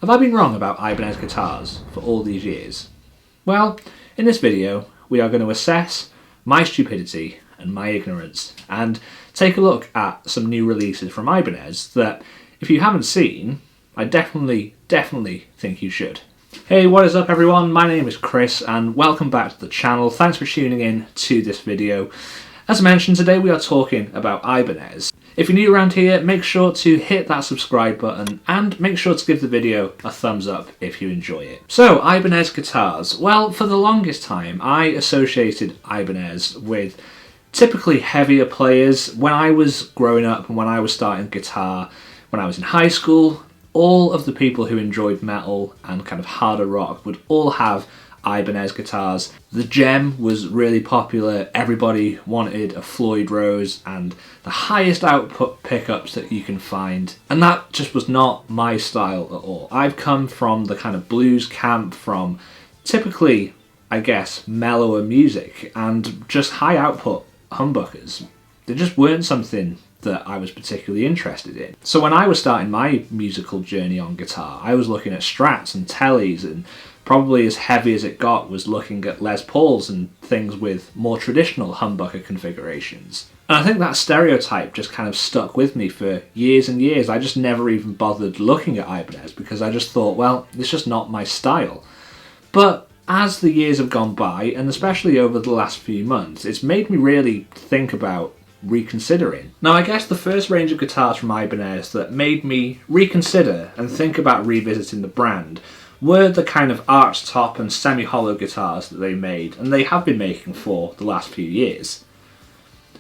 Have I been wrong about Ibanez guitars for all these years? Well, in this video we are going to assess my stupidity and my ignorance and take a look at some new releases from Ibanez that, if you haven't seen, I definitely think you should. Hey, what is up everyone? My name is Chris and welcome back to the channel. Thanks for tuning in to this video. As mentioned, today we are talking about Ibanez. If you're new around here, make sure to hit that subscribe button and make sure to give the video a thumbs up if you enjoy it. So, Ibanez guitars. Well, for the longest time, I associated Ibanez with typically heavier players. When I was growing up and when I was starting guitar, when I was in high school, all of the people who enjoyed metal and kind of harder rock would all have Ibanez guitars. The Gem was really popular. Everybody wanted a Floyd Rose and the highest output pickups that you can find. And that just was not my style at all. I've come from the kind of blues camp, from typically, I guess, mellower music and just high output humbuckers. They just weren't something that I was particularly interested in. So when I was starting my musical journey on guitar, I was looking at Strats and Tellys, and probably as heavy as it got was looking at Les Pauls and things with more traditional humbucker configurations. And I think that stereotype just kind of stuck with me for years and years. I just never even bothered looking at Ibanez because I just thought, well, it's just not my style. But as the years have gone by, and especially over the last few months, it's made me really think about reconsidering. Now, I guess the first range of guitars from Ibanez that made me reconsider and think about revisiting the brand were the kind of arch top and semi-hollow guitars that they made, and they have been making for the last few years.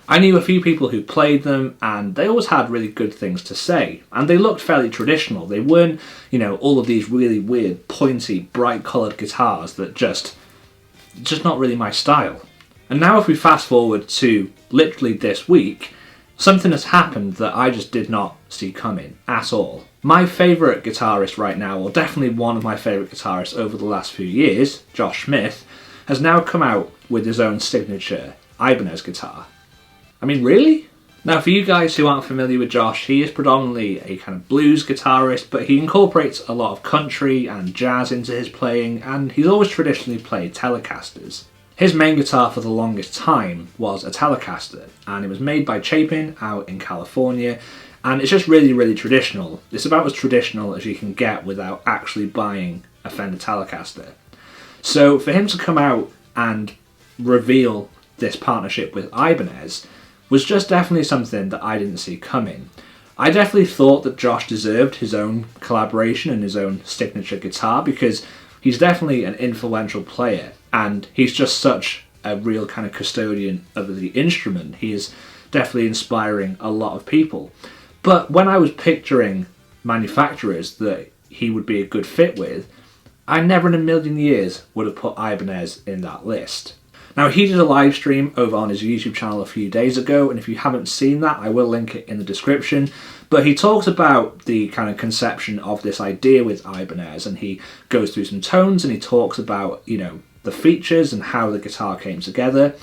I knew a few people who played them and they always had really good things to say, and they looked fairly traditional. They weren't, all of these really weird, pointy, bright coloured guitars that just not really my style. And now if we fast forward to literally this week, something has happened that I just did not see coming at all. My favourite guitarist right now, or definitely one of my favourite guitarists over the last few years, Josh Smith, has now come out with his own signature Ibanez guitar. I mean, really? Now, for you guys who aren't familiar with Josh, he is predominantly a kind of blues guitarist, but he incorporates a lot of country and jazz into his playing, and he's always traditionally played Telecasters. His main guitar for the longest time was a Telecaster, and it was made by Chapin out in California, and it's just really traditional. It's about as traditional as you can get without actually buying a Fender Telecaster. So for him to come out and reveal this partnership with Ibanez was just definitely something that I didn't see coming. I definitely thought that Josh deserved his own collaboration and his own signature guitar because he's definitely an influential player and he's just such a real kind of custodian of the instrument. He is definitely inspiring a lot of people. But when I was picturing manufacturers that he would be a good fit with, I never in a million years would have put Ibanez in that list. Now, he did a live stream over on his YouTube channel a few days ago, and if you haven't seen that, I will link it in the description. But he talks about the kind of conception of this idea with Ibanez, and he goes through some tones, and he talks about, the features and how the guitar came together.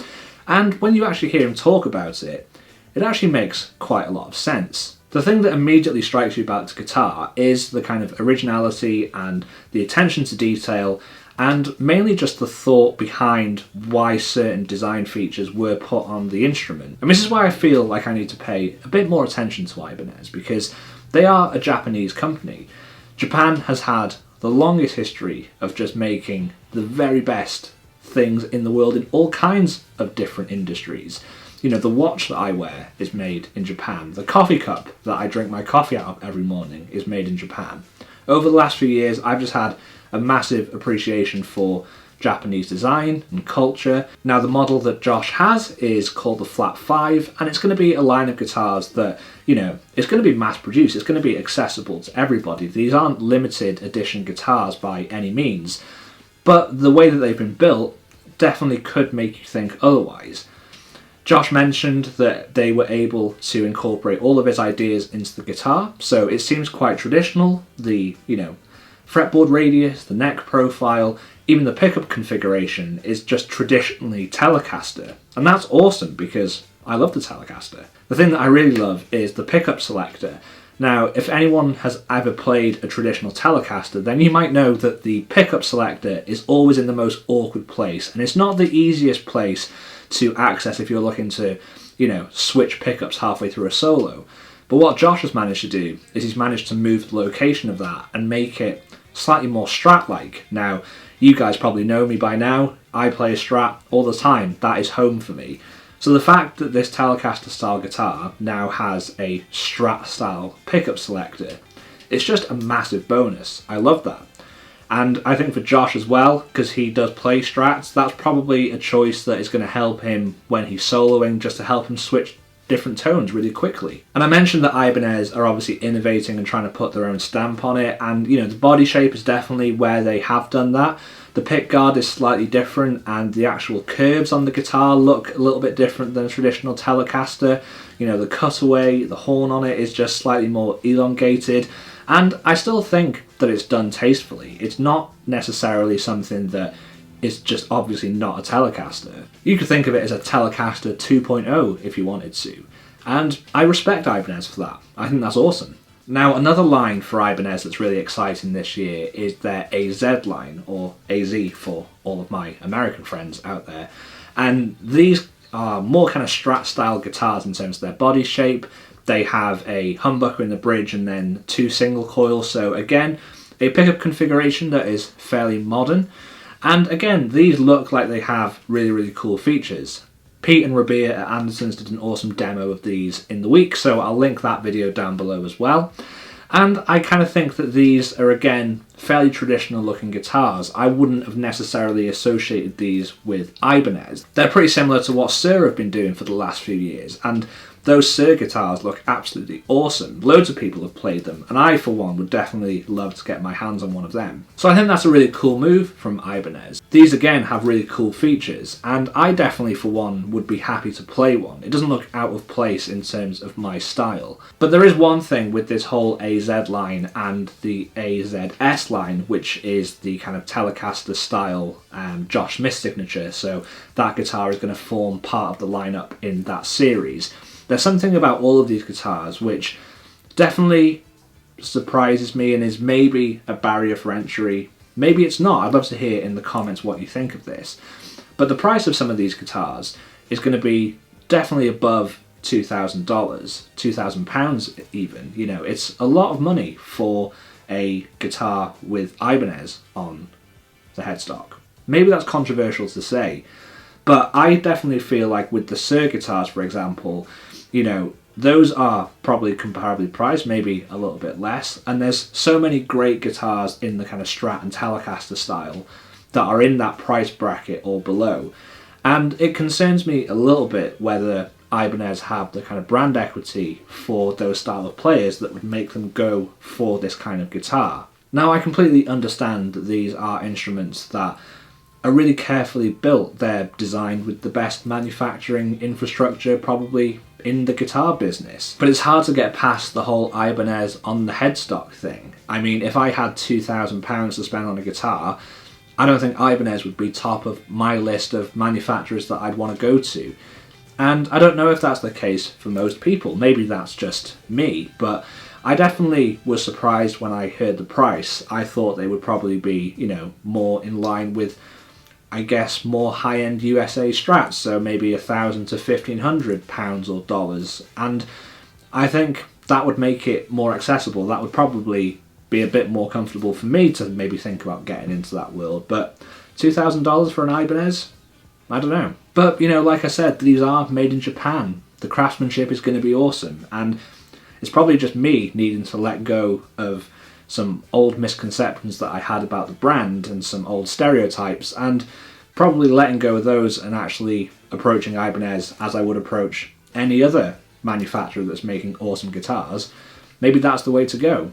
And when you actually hear him talk about it, it actually makes quite a lot of sense. The thing that immediately strikes you about the guitar is the kind of originality and the attention to detail, and mainly just the thought behind why certain design features were put on the instrument. And this is why I feel like I need to pay a bit more attention to Ibanez, because they are a Japanese company. Japan has had the longest history of just making the very best things in the world in all kinds of different industries. The watch that I wear is made in Japan. The coffee cup that I drink my coffee out of every morning is made in Japan. Over the last few years, I've just had a massive appreciation for Japanese design and culture. Now, the model that Josh has is called the Flat 5, and it's going to be a line of guitars that, it's going to be mass produced. It's going to be accessible to everybody. These aren't limited edition guitars by any means, but the way that they've been built definitely could make you think otherwise. Josh mentioned that they were able to incorporate all of his ideas into the guitar, so it seems quite traditional. The, fretboard radius, the neck profile, even the pickup configuration is just traditionally Telecaster. And that's awesome because I love the Telecaster. The thing that I really love is the pickup selector. Now, if anyone has ever played a traditional Telecaster, then you might know that the pickup selector is always in the most awkward place, and it's not the easiest place to access if you're looking to, switch pickups halfway through a solo. But what Josh has managed to do is he's managed to move the location of that and make it slightly more Strat-like. Now, you guys probably know me by now. I play a Strat all the time. That is home for me. So the fact that this Telecaster style guitar now has a Strat style pickup selector, it's just a massive bonus. I love that. And I think for Josh as well, because he does play Strats, that's probably a choice that is going to help him when he's soloing, just to help him switch different tones really quickly. And I mentioned that Ibanez are obviously innovating and trying to put their own stamp on it, and the body shape is definitely where they have done that. The pick guard is slightly different, and the actual curves on the guitar look a little bit different than a traditional Telecaster. The cutaway, the horn on it is just slightly more elongated, and I still think that it's done tastefully. It's not necessarily something that is just obviously not a Telecaster. You could think of it as a Telecaster 2.0 if you wanted to, and I respect Ibanez for that. I think that's awesome. Now, another line for Ibanez that's really exciting this year is their AZ line, or AZ for all of my American friends out there. And these are more kind of Strat style guitars in terms of their body shape. They have a humbucker in the bridge and then 2 single coils, so again, a pickup configuration that is fairly modern. And again, these look like they have really, really cool features. Pete and Rabea at Anderson's did an awesome demo of these in the week, so I'll link that video down below as well. And I kind of think that these are, again, fairly traditional looking guitars. I wouldn't have necessarily associated these with Ibanez. They're pretty similar to what Suhr have been doing for the last few years, and those Suhr guitars look absolutely awesome. Loads of people have played them, and I, for one, would definitely love to get my hands on one of them. So I think that's a really cool move from Ibanez. These, again, have really cool features, and I definitely, for one, would be happy to play one. It doesn't look out of place in terms of my style. But there is one thing with this whole AZ line and the AZS line, which is the kind of Telecaster style Josh Smith signature, so that guitar is going to form part of the lineup in that series. There's something about all of these guitars which definitely surprises me and is maybe a barrier for entry. Maybe it's not. I'd love to hear in the comments what you think of this. But the price of some of these guitars is going to be definitely above $2,000, £2,000 even. It's a lot of money for a guitar with Ibanez on the headstock. Maybe that's controversial to say, but I definitely feel like with the Suhr guitars, for example, those are probably comparably priced, maybe a little bit less, and there's so many great guitars in the kind of Strat and Telecaster style that are in that price bracket or below. And it concerns me a little bit whether Ibanez have the kind of brand equity for those style of players that would make them go for this kind of guitar. Now, I completely understand that these are instruments that are really carefully built. They're designed with the best manufacturing infrastructure probably in the guitar business. But it's hard to get past the whole Ibanez on the headstock thing. I mean, if I had £2,000 to spend on a guitar, I don't think Ibanez would be top of my list of manufacturers that I'd want to go to. And I don't know if that's the case for most people. Maybe that's just me, but I definitely was surprised when I heard the price. I thought they would probably be, more in line with, I guess, more high-end USA Strats, so maybe £1,000 to £1,500 or dollars, and I think that would make it more accessible. That would probably be a bit more comfortable for me to maybe think about getting into that world, but $2,000 for an Ibanez? I don't know. But, like I said, these are made in Japan. The craftsmanship is going to be awesome, and it's probably just me needing to let go of some old misconceptions that I had about the brand and some old stereotypes, and probably letting go of those and actually approaching Ibanez as I would approach any other manufacturer that's making awesome guitars. Maybe that's the way to go.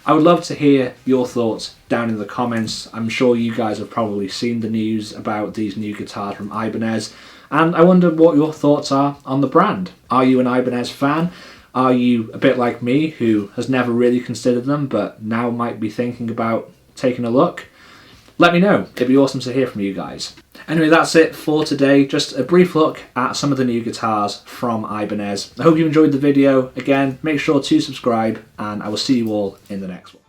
I would love to hear your thoughts down in the comments. I'm sure you guys have probably seen the news about these new guitars from Ibanez, and I wonder what your thoughts are on the brand. Are you an Ibanez fan? Are you a bit like me, who has never really considered them, but now might be thinking about taking a look? Let me know. It'd be awesome to hear from you guys. Anyway, that's it for today. Just a brief look at some of the new guitars from Ibanez. I hope you enjoyed the video. Again, make sure to subscribe, and I will see you all in the next one.